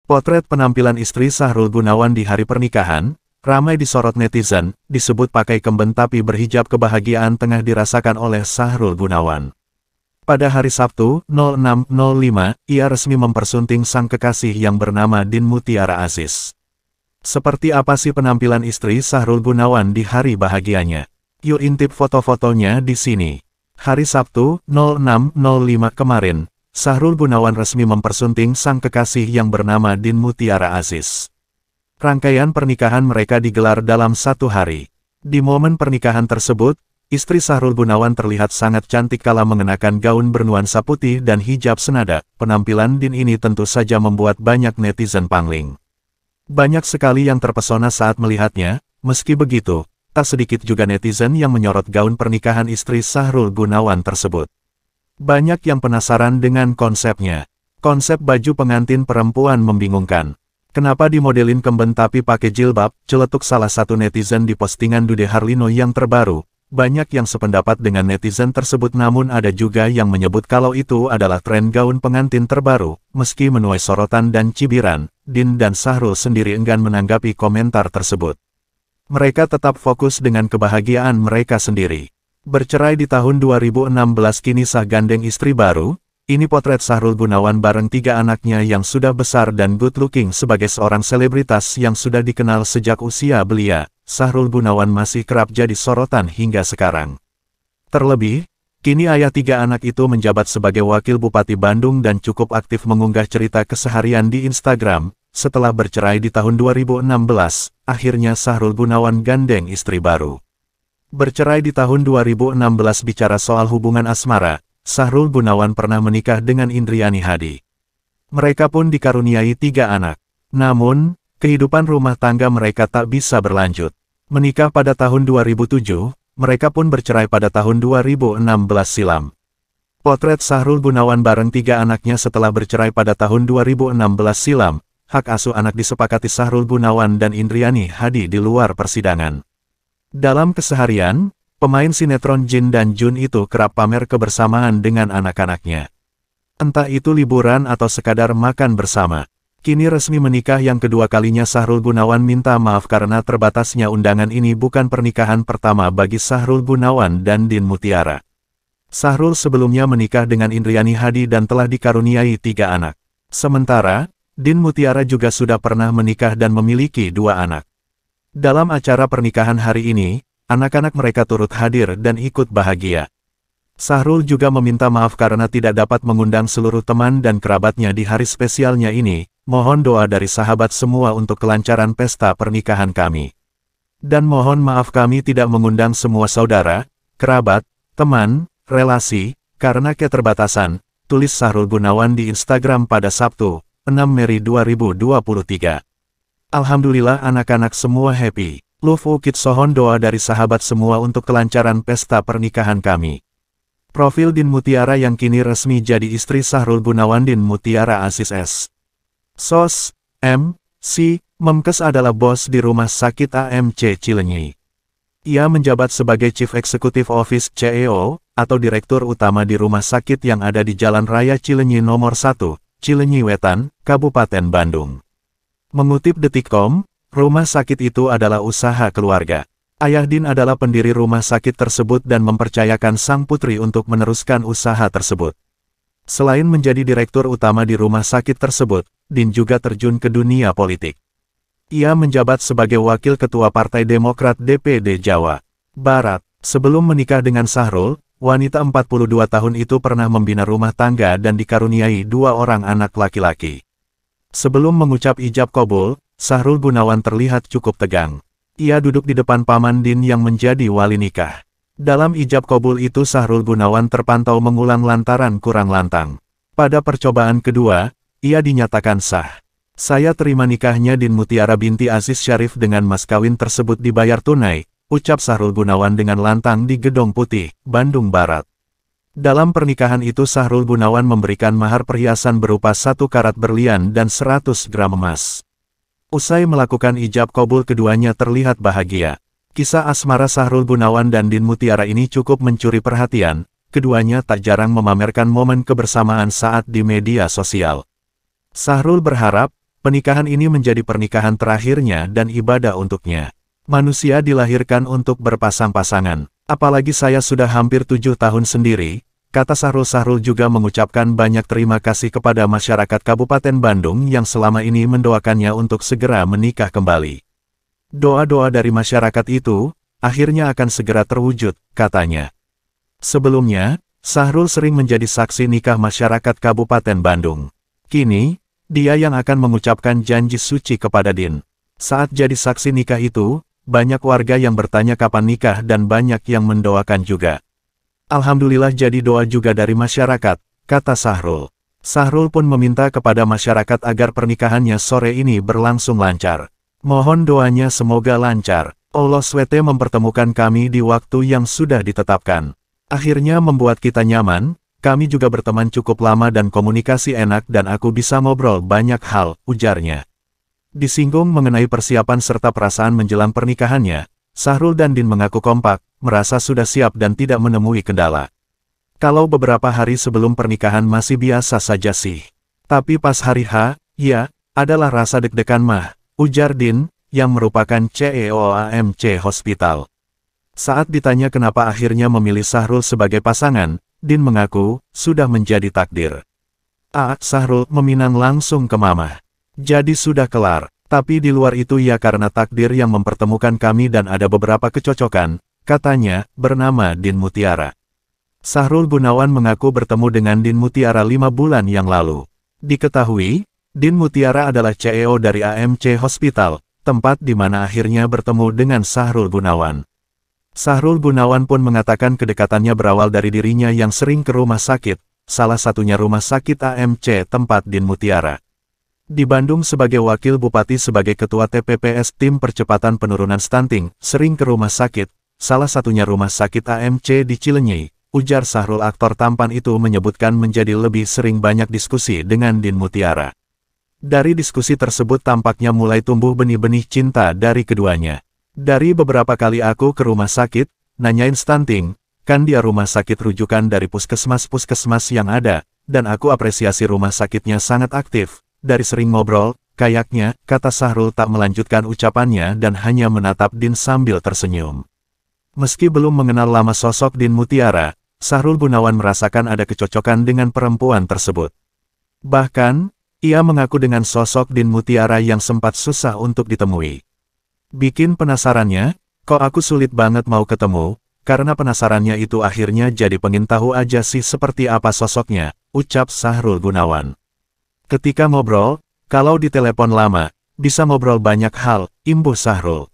Potret penampilan istri Sahrul Gunawan di hari pernikahan, ramai disorot netizen, disebut pakai kemben tapi berhijab. Kebahagiaan tengah dirasakan oleh Sahrul Gunawan. Pada hari Sabtu, 06.05, ia resmi mempersunting sang kekasih yang bernama Din Mutiara Aziz. Seperti apa sih penampilan istri Sahrul Gunawan di hari bahagianya? Yuk intip foto-fotonya di sini. Hari Sabtu, 06.05 kemarin, Sahrul Gunawan resmi mempersunting sang kekasih yang bernama Din Mutiara Aziz. Rangkaian pernikahan mereka digelar dalam satu hari. Di momen pernikahan tersebut, istri Sahrul Gunawan terlihat sangat cantik kala mengenakan gaun bernuansa putih dan hijab senada. Penampilan Din ini tentu saja membuat banyak netizen pangling. Banyak sekali yang terpesona saat melihatnya. Meski begitu, tak sedikit juga netizen yang menyorot gaun pernikahan istri Sahrul Gunawan tersebut. Banyak yang penasaran dengan konsepnya. Konsep baju pengantin perempuan membingungkan. Kenapa dimodelin kemben tapi pakai jilbab? Celetuk salah satu netizen di postingan Dude Harlino yang terbaru. Banyak yang sependapat dengan netizen tersebut, namun ada juga yang menyebut kalau itu adalah tren gaun pengantin terbaru. Meski menuai sorotan dan cibiran, Din dan Sahrul sendiri enggan menanggapi komentar tersebut. Mereka tetap fokus dengan kebahagiaan mereka sendiri. Bercerai di tahun 2016, kini sah gandeng istri baru. Ini potret Sahrul Gunawan bareng 3 anaknya yang sudah besar dan good looking. Sebagai seorang selebritas yang sudah dikenal sejak usia belia, Sahrul Gunawan masih kerap jadi sorotan hingga sekarang. Terlebih, kini ayah 3 anak itu menjabat sebagai Wakil Bupati Bandung dan cukup aktif mengunggah cerita keseharian di Instagram. Setelah bercerai di tahun 2016, akhirnya Sahrul Gunawan gandeng istri baru. Bercerai di tahun 2016. Bicara soal hubungan asmara, Sahrul Gunawan pernah menikah dengan Indriani Hadi. Mereka pun dikaruniai 3 anak. Namun, kehidupan rumah tangga mereka tak bisa berlanjut. Menikah pada tahun 2007, mereka pun bercerai pada tahun 2016 silam. Potret Sahrul Gunawan bareng 3 anaknya setelah bercerai pada tahun 2016 silam. Hak asuh anak disepakati Sahrul Gunawan dan Indriani Hadi di luar persidangan. Dalam keseharian, pemain sinetron Jin dan Jun itu kerap pamer kebersamaan dengan anak-anaknya. Entah itu liburan atau sekadar makan bersama. Kini resmi menikah yang kedua kalinya. Sahrul Gunawan minta maaf karena terbatasnya undangan. Ini bukan pernikahan pertama bagi Sahrul Gunawan dan Din Mutiara. Sahrul sebelumnya menikah dengan Indriani Hadi dan telah dikaruniai 3 anak. Sementara, Din Mutiara juga sudah pernah menikah dan memiliki 2 anak. Dalam acara pernikahan hari ini, anak-anak mereka turut hadir dan ikut bahagia. Sahrul juga meminta maaf karena tidak dapat mengundang seluruh teman dan kerabatnya di hari spesialnya ini. Mohon doa dari sahabat semua untuk kelancaran pesta pernikahan kami. Dan mohon maaf kami tidak mengundang semua saudara, kerabat, teman, relasi, karena keterbatasan, tulis Sahrul Gunawan di Instagram pada Sabtu, 6 Mei 2023. Alhamdulillah anak-anak semua happy. Love Kids, mohon doa dari sahabat semua untuk kelancaran pesta pernikahan kami. Profil Din Mutiara yang kini resmi jadi istri Sahrul Gunawan. Din Mutiara Aziz S. Sos. M.C. Memkes adalah bos di Rumah Sakit AMC Cileunyi. Ia menjabat sebagai Chief Executive Office CEO, atau Direktur Utama di rumah sakit yang ada di Jalan Raya Cileunyi Nomor 1, Cileunyi Wetan, Kabupaten Bandung. Mengutip Detikcom, rumah sakit itu adalah usaha keluarga. Ayah Din adalah pendiri rumah sakit tersebut dan mempercayakan sang putri untuk meneruskan usaha tersebut. Selain menjadi direktur utama di rumah sakit tersebut, Din juga terjun ke dunia politik. Ia menjabat sebagai Wakil Ketua Partai Demokrat DPD Jawa Barat. Sebelum menikah dengan Sahrul, wanita 42 tahun itu pernah membina rumah tangga dan dikaruniai 2 orang anak laki-laki. Sebelum mengucap ijab kabul, Sahrul Gunawan terlihat cukup tegang. Ia duduk di depan paman Din yang menjadi wali nikah. Dalam ijab kabul itu Sahrul Gunawan terpantau mengulang lantaran kurang lantang. Pada percobaan kedua, ia dinyatakan sah. Saya terima nikahnya Din Mutiara binti Aziz Syarif dengan mas kawin tersebut dibayar tunai, ucap Sahrul Gunawan dengan lantang di Gedong Putih, Bandung Barat. Dalam pernikahan itu Sahrul Gunawan memberikan mahar perhiasan berupa 1 karat berlian dan 100 gram emas. Usai melakukan ijab kabul keduanya terlihat bahagia. Kisah asmara Sahrul Gunawan dan Din Mutiara ini cukup mencuri perhatian. Keduanya tak jarang memamerkan momen kebersamaan saat di media sosial. Sahrul berharap, Pernikahan ini menjadi pernikahan terakhirnya dan ibadah untuknya. Manusia dilahirkan untuk berpasang-pasangan. Apalagi saya sudah hampir 7 tahun sendiri, kata Sahrul. Sahrul juga mengucapkan banyak terima kasih kepada masyarakat Kabupaten Bandung yang selama ini mendoakannya untuk segera menikah kembali. Doa-doa dari masyarakat itu, akhirnya akan segera terwujud, katanya. Sebelumnya, Sahrul sering menjadi saksi nikah masyarakat Kabupaten Bandung. Kini, dia yang akan mengucapkan janji suci kepada Din. Saat jadi saksi nikah itu, banyak warga yang bertanya kapan nikah dan banyak yang mendoakan juga. Alhamdulillah jadi doa juga dari masyarakat, kata Sahrul. Sahrul pun meminta kepada masyarakat agar pernikahannya sore ini berlangsung lancar. Mohon doanya semoga lancar. Allah SWT mempertemukan kami di waktu yang sudah ditetapkan. Akhirnya membuat kita nyaman. Kami juga berteman cukup lama dan komunikasi enak dan aku bisa ngobrol banyak hal, ujarnya. Disinggung mengenai persiapan serta perasaan menjelang pernikahannya, Sahrul dan Din mengaku kompak, merasa sudah siap dan tidak menemui kendala. Kalau beberapa hari sebelum pernikahan masih biasa saja sih. Tapi pas hari H, ya, adalah rasa deg-degan mah, ujar Din, yang merupakan CEO AMC Hospital. Saat ditanya kenapa akhirnya memilih Sahrul sebagai pasangan, Din mengaku, sudah menjadi takdir. Sahrul meminang langsung ke mama. Jadi sudah kelar, tapi di luar itu ya karena takdir yang mempertemukan kami dan ada beberapa kecocokan, katanya, bernama Din Mutiara. Sahrul Gunawan mengaku bertemu dengan Din Mutiara 5 bulan yang lalu. Diketahui, Din Mutiara adalah CEO dari AMC Hospital, tempat di mana akhirnya bertemu dengan Sahrul Gunawan. Sahrul Gunawan pun mengatakan kedekatannya berawal dari dirinya yang sering ke rumah sakit, salah satunya rumah sakit AMC tempat Din Mutiara. Di Bandung sebagai wakil bupati sebagai ketua TPPS Tim Percepatan Penurunan Stunting, sering ke rumah sakit, salah satunya rumah sakit AMC di Cilenyei, ujar Sahrul. Aktor tampan itu menyebutkan menjadi lebih sering banyak diskusi dengan Din Mutiara. Dari diskusi tersebut tampaknya mulai tumbuh benih-benih cinta dari keduanya. Dari beberapa kali aku ke rumah sakit, nanyain stunting, kan dia rumah sakit rujukan dari puskesmas-puskesmas yang ada, dan aku apresiasi rumah sakitnya sangat aktif. Dari sering ngobrol, kayaknya, kata Sahrul tak melanjutkan ucapannya dan hanya menatap Din sambil tersenyum. Meski belum mengenal lama sosok Din Mutiara, Sahrul Gunawan merasakan ada kecocokan dengan perempuan tersebut. Bahkan, ia mengaku dengan sosok Din Mutiara yang sempat susah untuk ditemui. Bikin penasarannya, kok aku sulit banget mau ketemu, karena penasarannya itu akhirnya jadi pengen tahu aja sih seperti apa sosoknya, ucap Sahrul Gunawan. Ketika ngobrol, kalau di telepon lama, bisa ngobrol banyak hal, imbuh Sahrul.